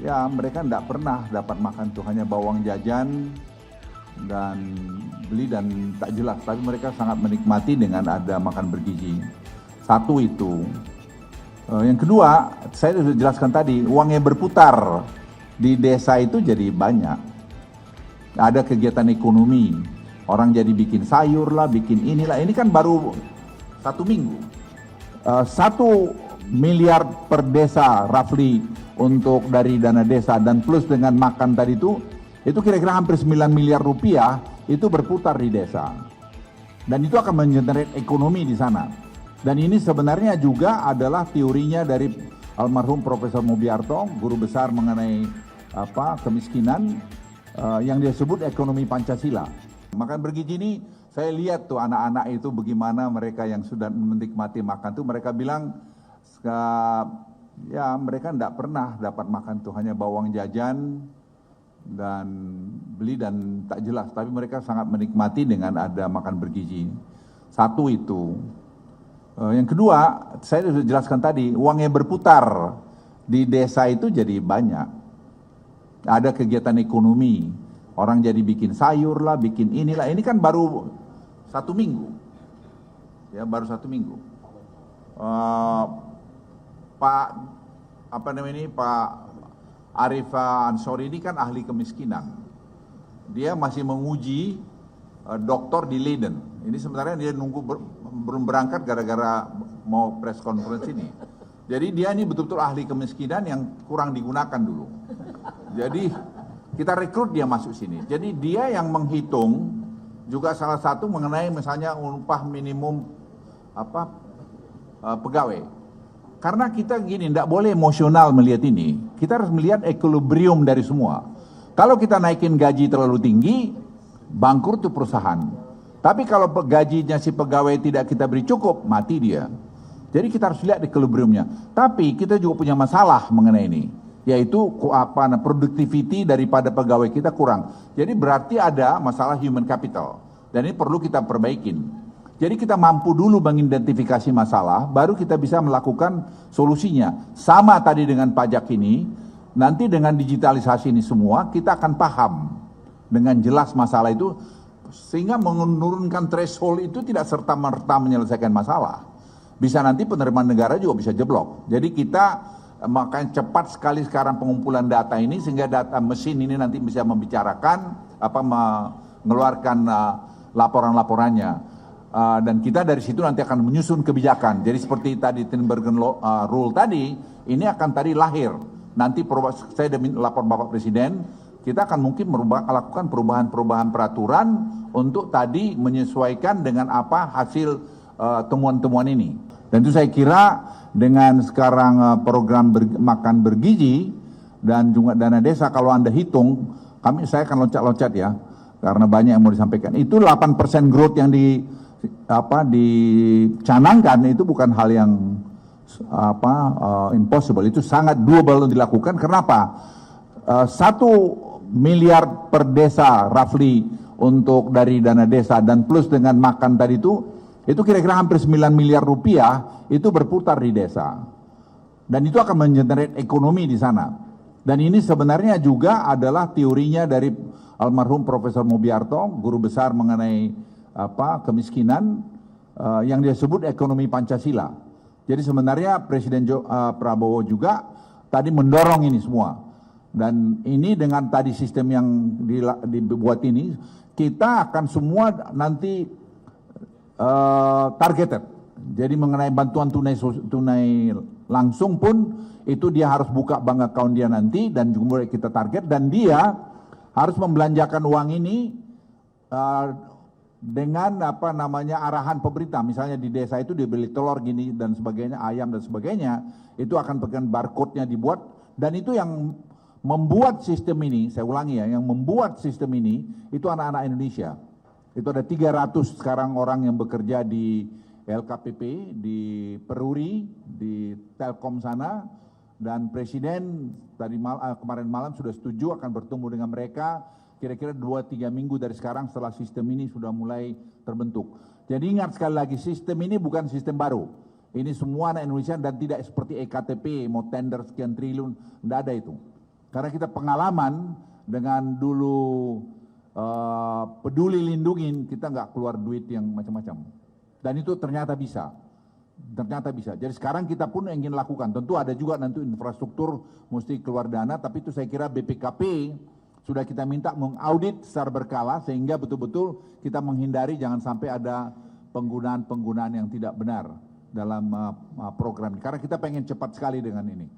ya mereka tidak pernah dapat makan tuh hanya bawang jajan dan beli dan tak jelas, tapi mereka sangat menikmati dengan ada makan bergizi. Satu itu. Yang kedua, saya sudah jelaskan tadi, uang yang berputar di desa itu jadi banyak. Ada kegiatan ekonomi, orang jadi bikin sayur lah, bikin inilah. Ini kan baru 1 minggu. 1 miliar per desa roughly untuk dari dana desa dan plus dengan makan tadi itu kira-kira hampir 9 miliar rupiah itu berputar di desa. Dan itu akan mengenerate ekonomi di sana. Dan ini sebenarnya juga adalah teorinya dari almarhum Profesor Mubiarto, guru besar mengenai kemiskinan yang dia sebut ekonomi Pancasila. Makan bergizi ini saya lihat tuh anak-anak itu bagaimana mereka yang sudah menikmati makan tuh mereka bilang ya mereka tidak pernah dapat makan tuh hanya bawang jajan dan beli dan tak jelas, tapi mereka sangat menikmati dengan ada makan bergizi. Satu itu. Yang kedua, saya sudah jelaskan tadi, uang yang berputar di desa itu jadi banyak. Ada kegiatan ekonomi, orang jadi bikin sayur lah, bikin inilah. Ini kan baru 1 minggu, ya baru 1 minggu. Pak Arif Ansori ini kan ahli kemiskinan. Dia masih menguji doktor di Leiden. Ini sebenarnya dia nunggu belum berangkat gara-gara mau press conference ini. Jadi dia ini betul-betul ahli kemiskinan yang kurang digunakan dulu. Jadi kita rekrut dia masuk sini. Jadi dia yang menghitung juga salah satu mengenai misalnya upah minimum pegawai. Karena kita gini, tidak boleh emosional melihat ini. Kita harus melihat equilibrium dari semua. Kalau kita naikin gaji terlalu tinggi, bangkrut tuh perusahaan. Tapi kalau gajinya si pegawai tidak kita beri cukup, mati dia. Jadi kita harus lihat equilibriumnya. Tapi kita juga punya masalah mengenai ini, yaitu productivity daripada pegawai kita kurang. Jadi berarti ada masalah human capital. Dan ini perlu kita perbaikin. Jadi kita mampu dulu mengidentifikasi masalah, baru kita bisa melakukan solusinya. Sama tadi dengan pajak ini, nanti dengan digitalisasi ini semua, kita akan paham dengan jelas masalah itu, sehingga menurunkan threshold itu tidak serta-merta menyelesaikan masalah. Bisa nanti penerimaan negara juga bisa jeblok. Jadi kita makanya cepat sekali sekarang pengumpulan data ini, sehingga data mesin ini nanti bisa membicarakan, mengeluarkan laporan-laporannya. Dan kita dari situ nanti akan menyusun kebijakan. Jadi seperti tadi Tinbergen Rule tadi, ini akan tadi lahir. Nanti saya lapor Bapak Presiden, kita akan mungkin melakukan perubahan-perubahan peraturan untuk tadi menyesuaikan dengan apa hasil temuan-temuan ini. Dan itu saya kira dengan sekarang program makan bergizi dan juga dana desa, kalau Anda hitung, saya akan loncat-loncat ya, karena banyak yang mau disampaikan. Itu 8% growth yang dicanangkan itu bukan hal yang impossible, itu sangat doable untuk dilakukan. Kenapa? 1 miliar per desa roughly untuk dari dana desa dan plus dengan makan tadi itu kira-kira hampir 9 miliar rupiah itu berputar di desa. Dan itu akan mengenerate ekonomi di sana. Dan ini sebenarnya juga adalah teorinya dari almarhum Profesor Mubiarto, guru besar mengenai kemiskinan yang dia sebut ekonomi Pancasila. Jadi sebenarnya Presiden Prabowo juga tadi mendorong ini semua. Dan ini dengan tadi sistem yang dibuat ini, kita akan semua nanti targeted. Jadi mengenai bantuan tunai langsung pun, itu dia harus buka bank account dia nanti, dan juga kita target, dan dia harus membelanjakan uang ini dengan arahan pemerintah. Misalnya di desa itu dibeli telur gini dan sebagainya, ayam dan sebagainya, itu akan pegang barcode-nya dibuat, dan itu yang membuat sistem ini, saya ulangi ya, yang membuat sistem ini itu anak-anak Indonesia. Itu ada 300 sekarang orang yang bekerja di LKPP, di Peruri, di Telkom sana, dan Presiden kemarin malam sudah setuju akan bertemu dengan mereka kira-kira 2-3 minggu dari sekarang setelah sistem ini sudah mulai terbentuk. Jadi ingat sekali lagi, sistem ini bukan sistem baru. Ini semua anak Indonesia dan tidak seperti EKTP, mau tender sekian triliun, tidak ada itu. Karena kita pengalaman dengan dulu peduli lindungin, kita nggak keluar duit yang macam-macam. Dan itu ternyata bisa. Ternyata bisa. Jadi sekarang kita pun ingin lakukan. Tentu ada juga nanti infrastruktur mesti keluar dana, tapi itu saya kira BPKP sudah kita minta mengaudit secara berkala sehingga betul-betul kita menghindari jangan sampai ada penggunaan-penggunaan yang tidak benar dalam program ini. Karena kita pengen cepat sekali dengan ini.